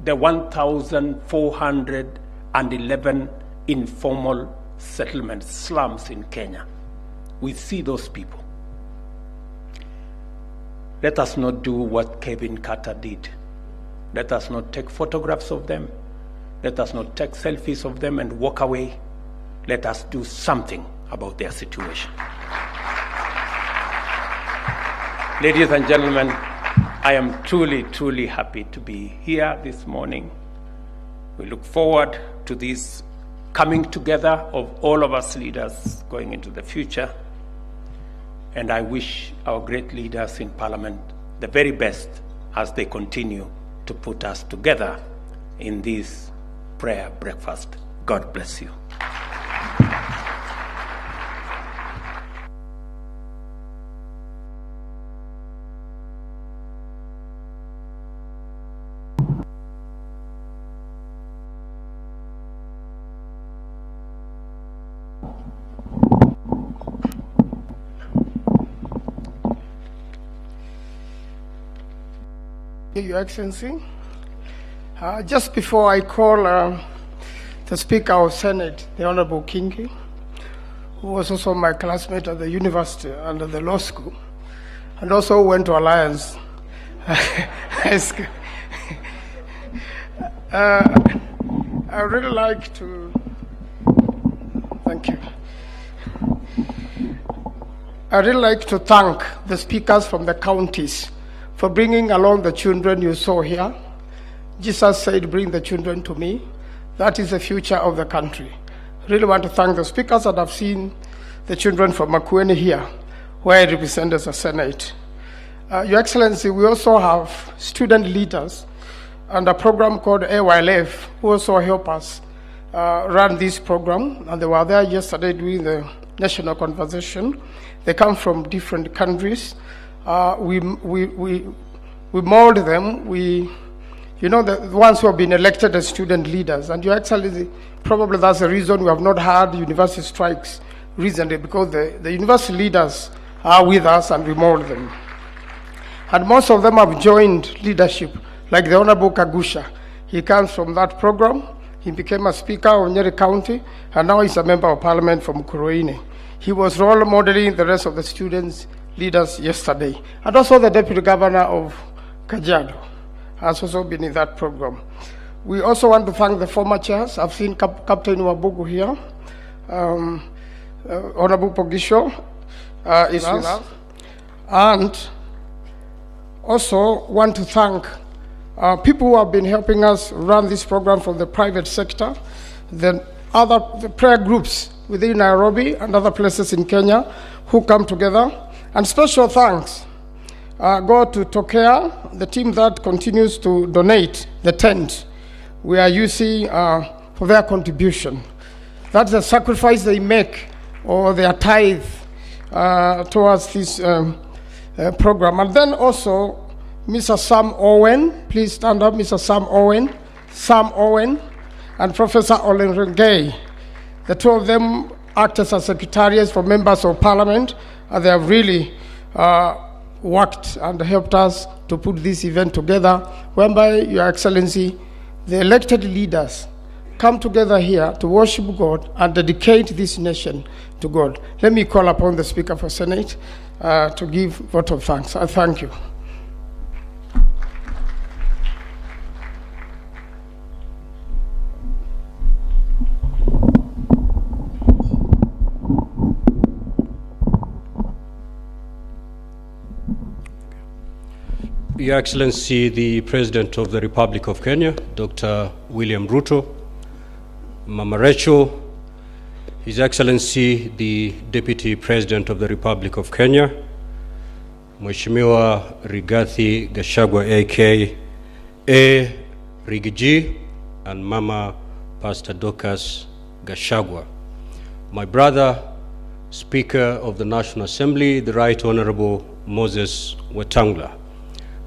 the 1,411 informal settlements, slums in Kenya. We see those people. Let us not do what Kevin Carter did. Let us not take photographs of them. Let us not take selfies of them and walk away. Let us do something about their situation. Ladies and gentlemen, I am truly, truly happy to be here this morning. We look forward to this coming together of all of us leaders going into the future. And I wish our great leaders in Parliament the very best as they continue to put us together in this prayer breakfast. God bless you. Your Excellency, just before I call the Speaker of Senate, the Honorable Kingi, who was also my classmate at the university and at the law school, and also went to Alliance High School. I really like to, thank you. I really like to thank the speakers from the counties for bringing along the children you saw here. Jesus said, bring the children to me. That is the future of the country. I really want to thank the speakers that have seen the children from MÜKAWA-INÄ here, where I represent as a Senate. Your Excellency, we also have student leaders and a program called AYLF, who also help us run this program. And they were there yesterday doing the national conversation. They come from different countries. We mold them. You know, the ones who have been elected as student leaders. And Your Excellency, probably that's the reason we have not had university strikes recently, because the university leaders are with us and we mold them. And most of them have joined leadership, like the Honorable Kagusha. He comes from that program. He became a speaker of Nyeri County, and now he's a member of parliament from MûKAWA-INÄ. He was role modeling the rest of the students leaders yesterday. And also the Deputy Governor of Kajiado has also been in that program. We also want to thank the former chairs. I've seen Captain Wabugu here. Honorable Pogisho is with us. And also want to thank people who have been helping us run this program from the private sector, the prayer groups within Nairobi and other places in Kenya who come together. And special thanks go to Tokea, the team that continues to donate the tent we are using for their contribution. That's the sacrifice they make, or their tithe towards this program. And then also Mr. Sam Owen, please stand up, Mr. Sam Owen, and Professor Olenrengei. The two of them act as secretariats for members of parliament, and they have really worked and helped us to put this event together, whereby, Your Excellency, the elected leaders come together here to worship God and dedicate this nation to God. Let me call upon the Speaker for Senate to give vote of thanks. I thank you. Your Excellency, the President of the Republic of Kenya, Dr. William Ruto, Mama Rachel, His Excellency, the Deputy President of the Republic of Kenya, Mheshimiwa Rigathi Gachagua, a.k.a. Rigiji, and Mama Pastor Dorcas Gachagua. My brother, Speaker of the National Assembly, the Right Honorable Moses Wetangula.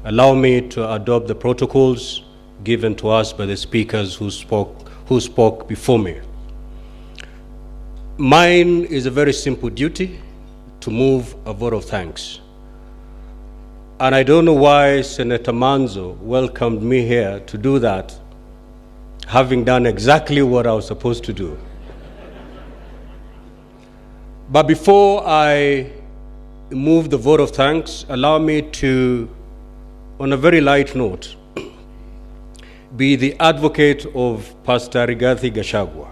Allow me to adopt the protocols given to us by the speakers who spoke before me. Mine is a very simple duty to move a vote of thanks. And I don't know why Senator Manzo welcomed me here to do that having done exactly what I was supposed to do. But before I move the vote of thanks, allow me to, on a very light note, be the advocate of Pastor Rigathi Gachagua,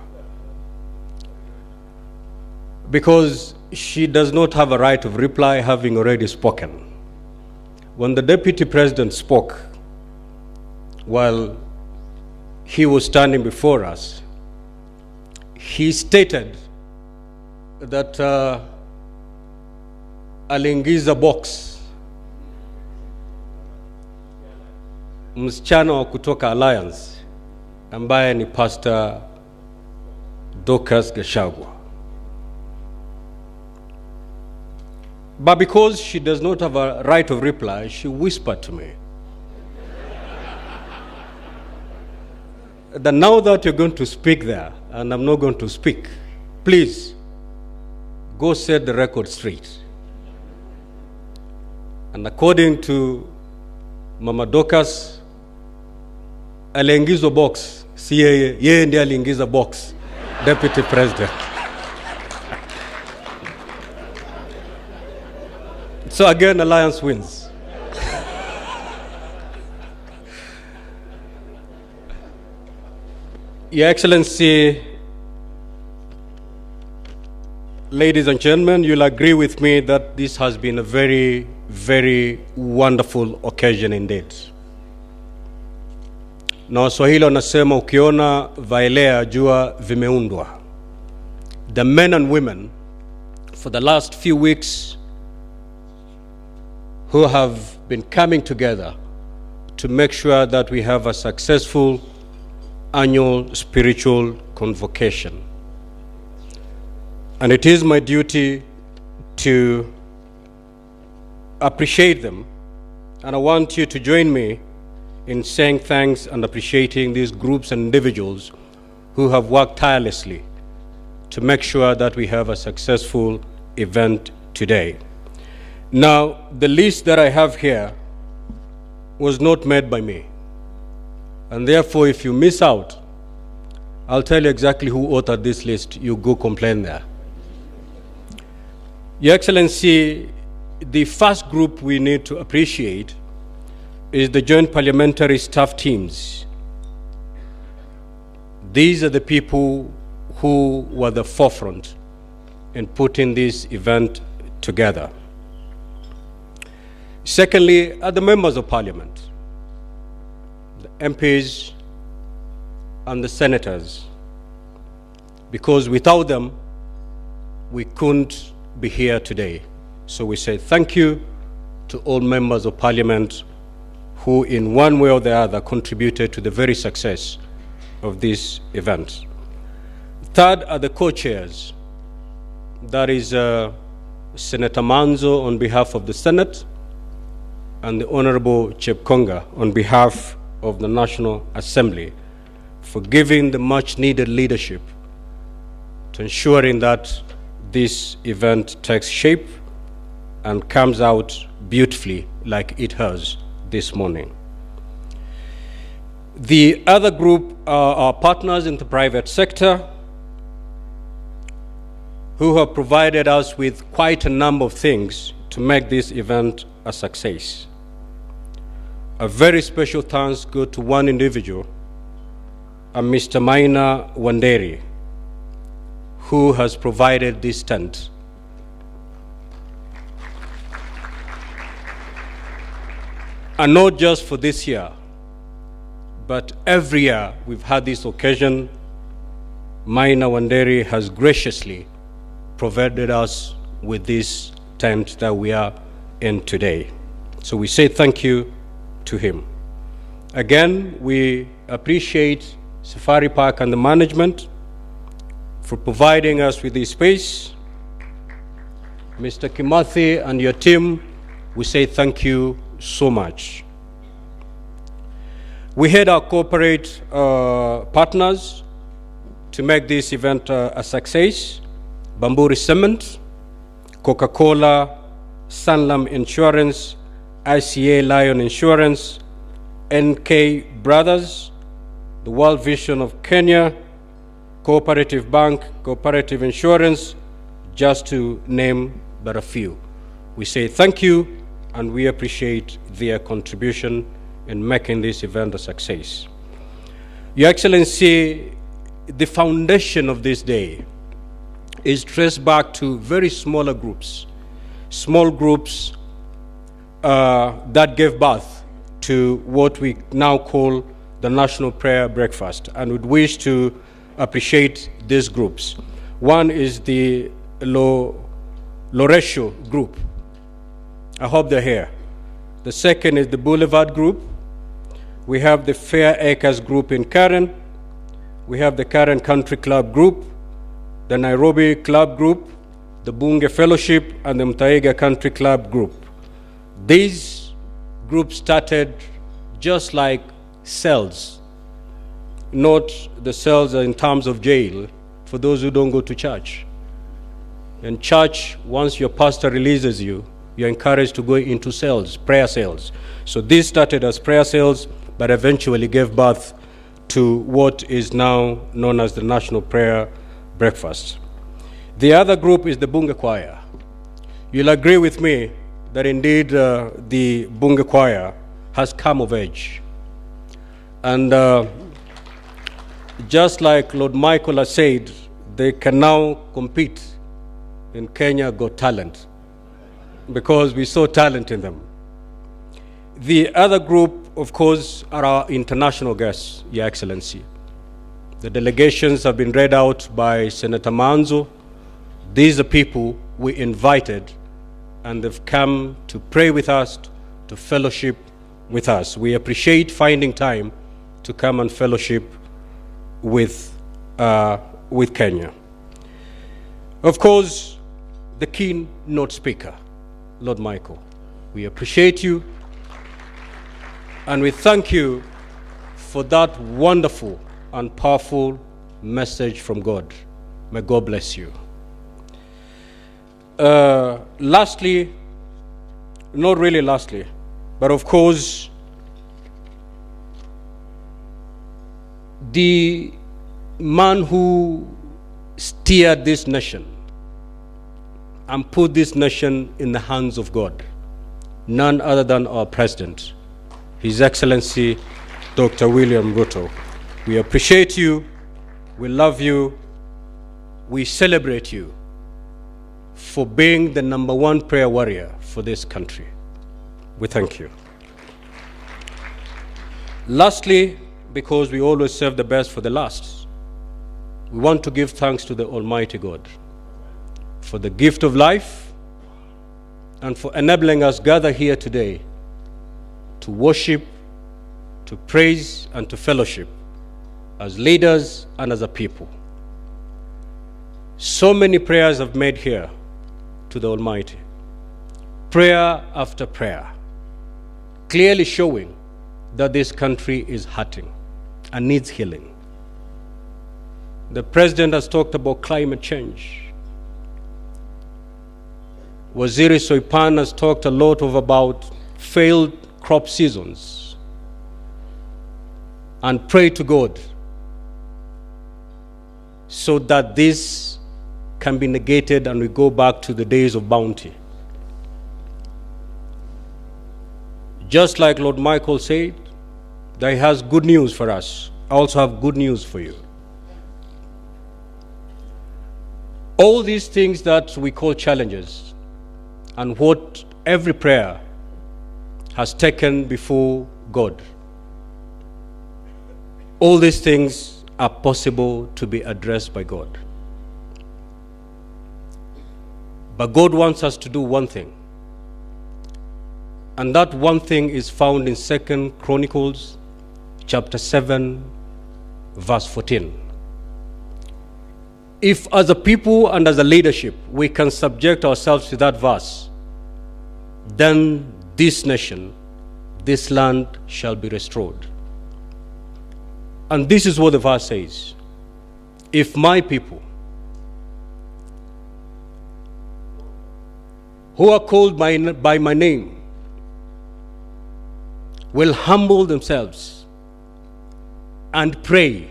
because she does not have a right of reply, having already spoken. When the Deputy President spoke, while he was standing before us, he stated that aliingiza box msichana wa kutoka Alliance ambaye ni Pastor Dorcas Gachagua. But because she does not have a right of reply, she whispered to me that now that you're going to speak there and I'm not going to speak, please go set the record straight. And according to Mama Dorcas, aliingiza box, si yeye ndiye aliingiza box, Deputy President. So again, Alliance wins. Your Excellency, ladies and gentlemen, you'll agree with me that this has been a very, very wonderful occasion indeed. Na Waswahili wanasema ukiona vaelea jua vimeundwa. The men and women for the last few weeks who have been coming together to make sure that we have a successful annual spiritual convocation. And it is my duty to appreciate them. And I want you to join me in saying thanks and appreciating these groups and individuals who have worked tirelessly to make sure that we have a successful event today. Now, the list that I have here was not made by me. And therefore, if you miss out, I'll tell you exactly who authored this list. You go complain there. Your Excellency, the first group we need to appreciate is the Joint Parliamentary Staff Teams. These are the people who were the forefront in putting this event together. Secondly, are the members of Parliament, the MPs and the senators, because without them, we couldn't be here today. So we say thank you to all members of Parliament who in one way or the other contributed to the very success of this event. Third are the co-chairs. That is Senator Manzo on behalf of the Senate and the Honorable Chepkonga on behalf of the National Assembly for giving the much needed leadership to ensuring that this event takes shape and comes out beautifully like it has this morning. The other group are our partners in the private sector who have provided us with quite a number of things to make this event a success. A very special thanks go to one individual, Mr. Maina Wanderi, who has provided this tent. And not just for this year, but every year we've had this occasion, Maina Wanderi has graciously provided us with this tent that we are in today. So we say thank you to him. Again, we appreciate Safari Park and the management for providing us with this space. Mr. Kimathi and your team, we say thank you so much. We had our corporate partners to make this event a success. Bûrûri Cement, Coca-Cola, Sanlam Insurance, ICA Lion Insurance, NK Brothers, the World Vision of Kenya, Cooperative Bank, Cooperative Insurance, just to name but a few. We say thank you, and we appreciate their contribution in making this event a success. Your Excellency, the foundation of this day is traced back to very smaller groups, small groups that gave birth to what we now call the National Prayer Breakfast, and would wish to appreciate these groups. One is the Loresho group. I hope they're here. The second is the Boulevard group. We have the Fair Acres group in Karen. We have the Karen Country Club group, the Nairobi Club group, the Bunge Fellowship, and the Mutaiga Country Club group. These groups started just like cells, not the cells in terms of jail for those who don't go to church. In church, once your pastor releases you, you're encouraged to go into cells, prayer cells. So these started as prayer cells, but eventually gave birth to what is now known as the National Prayer Breakfast. The other group is the Bunge Choir. You'll agree with me that indeed the Bunge Choir has come of age. And just like Lord Michael has said, they can now compete in Kenya Got Talent, because we saw talent in them. The other group, of course, are our international guests, Your Excellency. The delegations have been read out by Senator Manzo. These are people we invited, and they've come to pray with us, to fellowship with us. We appreciate finding time to come and fellowship with Kenya. Of course, the keynote speaker, Lord Michael. We appreciate you, and we thank you for that wonderful and powerful message from God. May God bless you. Lastly, not really lastly, but of course, the man who steered this nation and put this nation in the hands of God, none other than our President, His Excellency, Dr. William Ruto. We appreciate you, we love you, we celebrate you for being the #1 prayer warrior for this country. We thank you. Lastly, because we always serve the best for the last, we want to give thanks to the Almighty God for the gift of life and for enabling us gather here today to worship, to praise, and to fellowship as leaders and as a people. So many prayers I've made here to the Almighty, prayer after prayer, clearly showing that this country is hurting and needs healing. The President has talked about climate change. Waziri Soipan has talked a lot about failed crop seasons, and pray to God so that this can be negated and we go back to the days of bounty. Just like Lord Michael said, that he has good news for us. I also have good news for you. All these things that we call challenges, and what every prayer has taken before God, all these things are possible to be addressed by God. But God wants us to do one thing, and that one thing is found in 2 Chronicles chapter 7, verse 14. If as a people and as a leadership we can subject ourselves to that verse, then this nation, this land shall be restored. And this is what the verse says: if my people, who are called by my name, will humble themselves and pray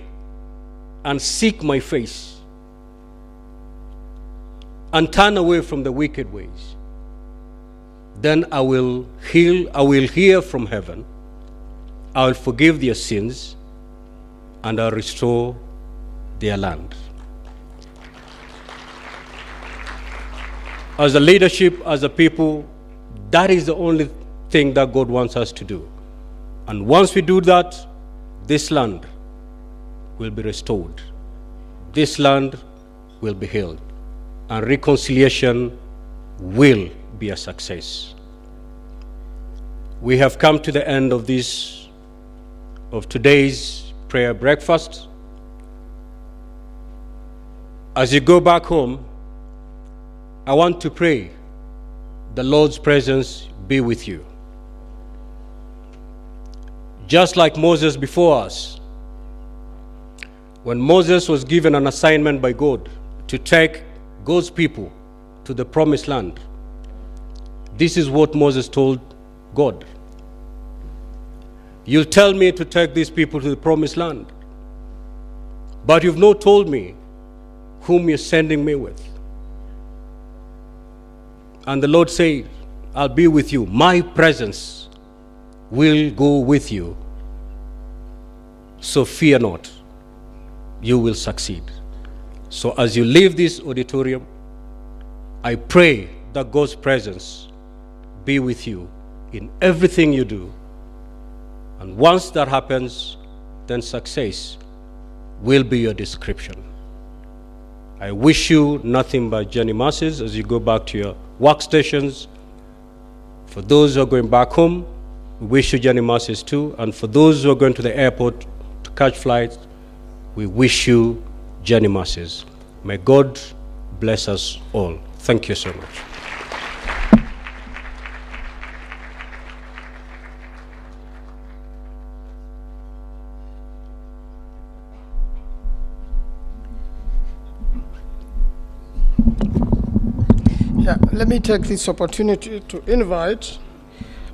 and seek my face and turn away from the wicked ways, then I will hear from heaven, I will forgive their sins, and I'll restore their land. As a leadership, as a people, that is the only thing that God wants us to do. And once we do that, this land will be restored. This land will be healed. And reconciliation will be a success. We have come to the end of today's prayer breakfast. As you go back home, I want to pray the Lord's presence be with you. Just like Moses before us, when Moses was given an assignment by God to take God's people to the promised land, this is what Moses told God. You'll tell me to take these people to the promised land, but you've not told me whom you're sending me with. And the Lord said, I'll be with you. My presence will go with you. So fear not. You will succeed. So as you leave this auditorium, I pray that God's presence be with you in everything you do. And once that happens, then success will be your description. I wish you nothing but journey mercies as you go back to your workstations. For those who are going back home, we wish you journey mercies too. And for those who are going to the airport to catch flights, we wish you journey mercies. May God bless us all. Thank you so much. Yeah, let me take this opportunity to invite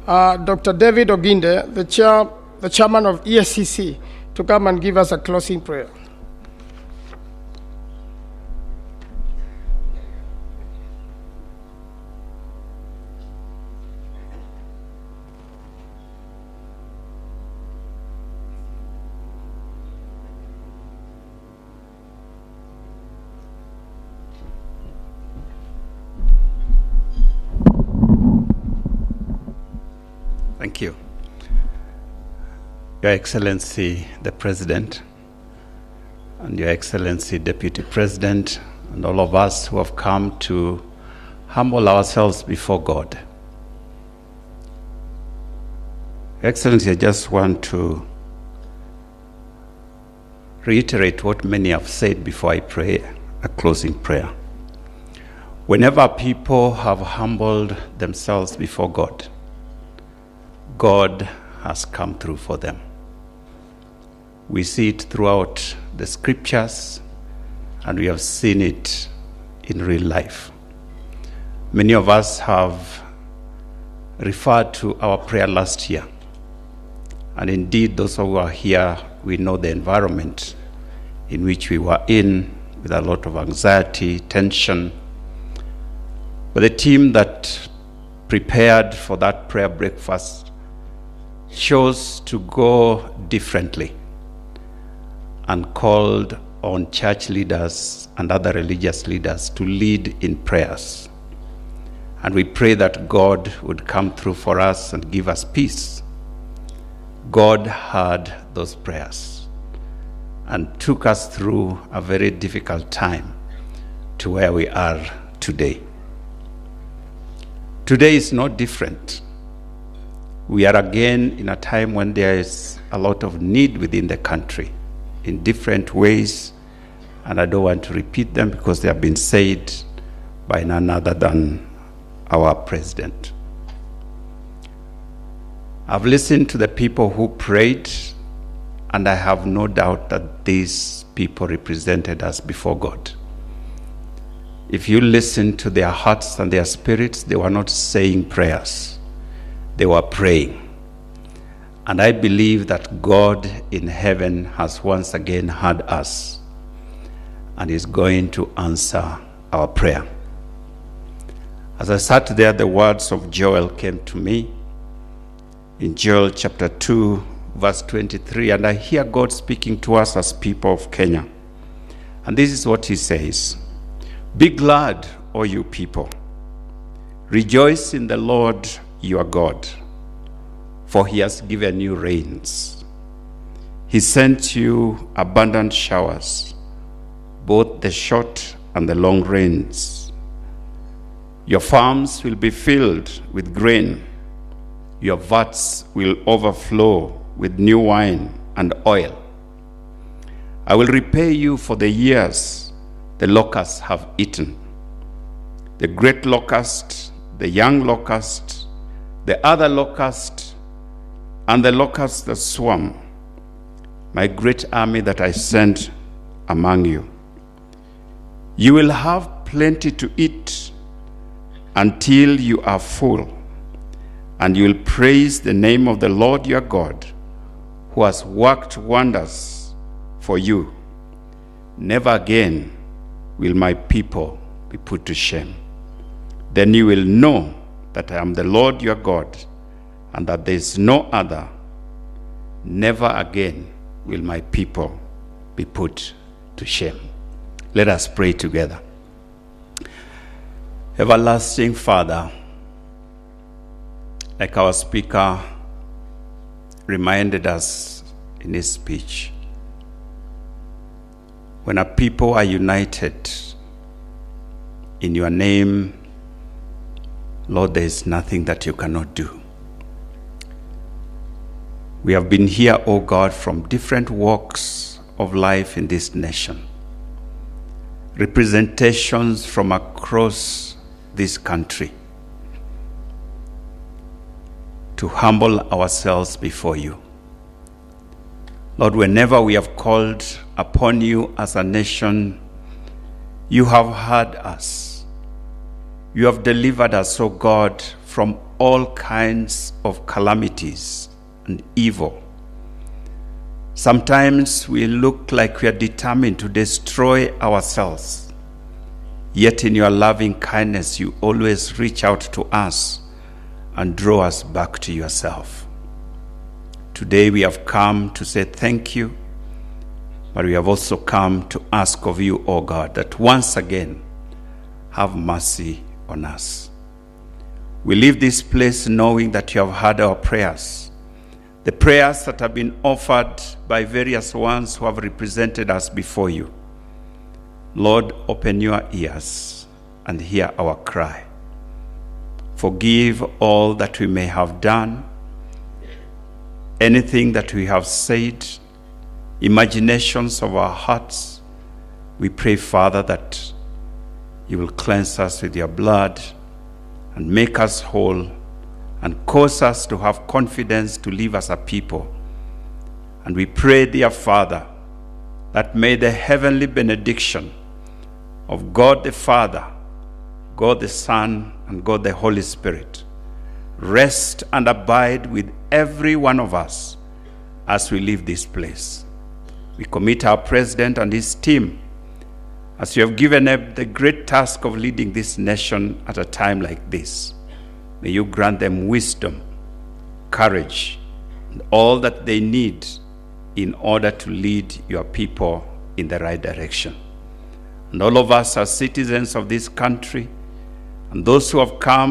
Dr. David Oginde, the chairman of ESCC, to come and give us a closing prayer. Thank you. Your Excellency, the President, and Your Excellency, Deputy President, and all of us who have come to humble ourselves before God. Your Excellency, I just want to reiterate what many have said before I pray a closing prayer. Whenever people have humbled themselves before God, God has come through for them. We see it throughout the scriptures, and we have seen it in real life. Many of us have referred to our prayer last year. And indeed, those who are here, we know the environment in which we were in, with a lot of anxiety, tension. But the team that prepared for that prayer breakfast chose to go differently and called on church leaders and other religious leaders to lead in prayers. And we pray that God would come through for us and give us peace. God heard those prayers and took us through a very difficult time to where we are today. Today is no different. We are again in a time when there is a lot of need within the country in different ways, and I don't want to repeat them because they have been said by none other than our President. I've listened to the people who prayed, and I have no doubt that these people represented us before God. If you listen to their hearts and their spirits, they were not saying prayers. They were praying. And I believe that God in heaven has once again heard us and is going to answer our prayer. As I sat there, the words of Joel came to me in Joel chapter 2, verse 23, and I hear God speaking to us as people of Kenya. And this is what he says: "Be glad, O you people. Rejoice in the Lord your God, for he has given you rains. He sent you abundant showers, both the short and the long rains. Your farms will be filled with grain. Your vats will overflow with new wine and oil. I will repay you for the years the locusts have eaten, the great locust, the young locust, the other locust, and the locust that swarm, my great army that I sent among you. You will have plenty to eat until you are full, and you will praise the name of the Lord your God, who has worked wonders for you. Never again will my people be put to shame. Then you will know that I am the Lord your God, and that there is no other. Never again will my people be put to shame." Let us pray together. Everlasting Father, like our speaker reminded us in his speech, when a people are united in your name, Lord, there is nothing that you cannot do. We have been here, O God, from different walks of life in this nation, representations from across this country, to humble ourselves before you. Lord, whenever we have called upon you as a nation, you have heard us. You have delivered us, O God, from all kinds of calamities and evil. Sometimes we look like we are determined to destroy ourselves, yet in your loving kindness, you always reach out to us and draw us back to yourself. Today we have come to say thank you, but we have also come to ask of you, O God, that once again, have mercy on us. We leave this place knowing that you have heard our prayers, the prayers that have been offered by various ones who have represented us before you. Lord, open your ears and hear our cry. Forgive all that we may have done, anything that we have said, imaginations of our hearts. We pray, Father, that you will cleanse us with your blood and make us whole and cause us to have confidence to live as a people. And we pray, dear Father, that may the heavenly benediction of God the Father, God the Son, and God the Holy Spirit rest and abide with every one of us as we leave this place. We commit our president and his team, as you have given them the great task of leading this nation at a time like this. May you grant them wisdom, courage, and all that they need in order to lead your people in the right direction. And all of us as citizens of this country, and those who have come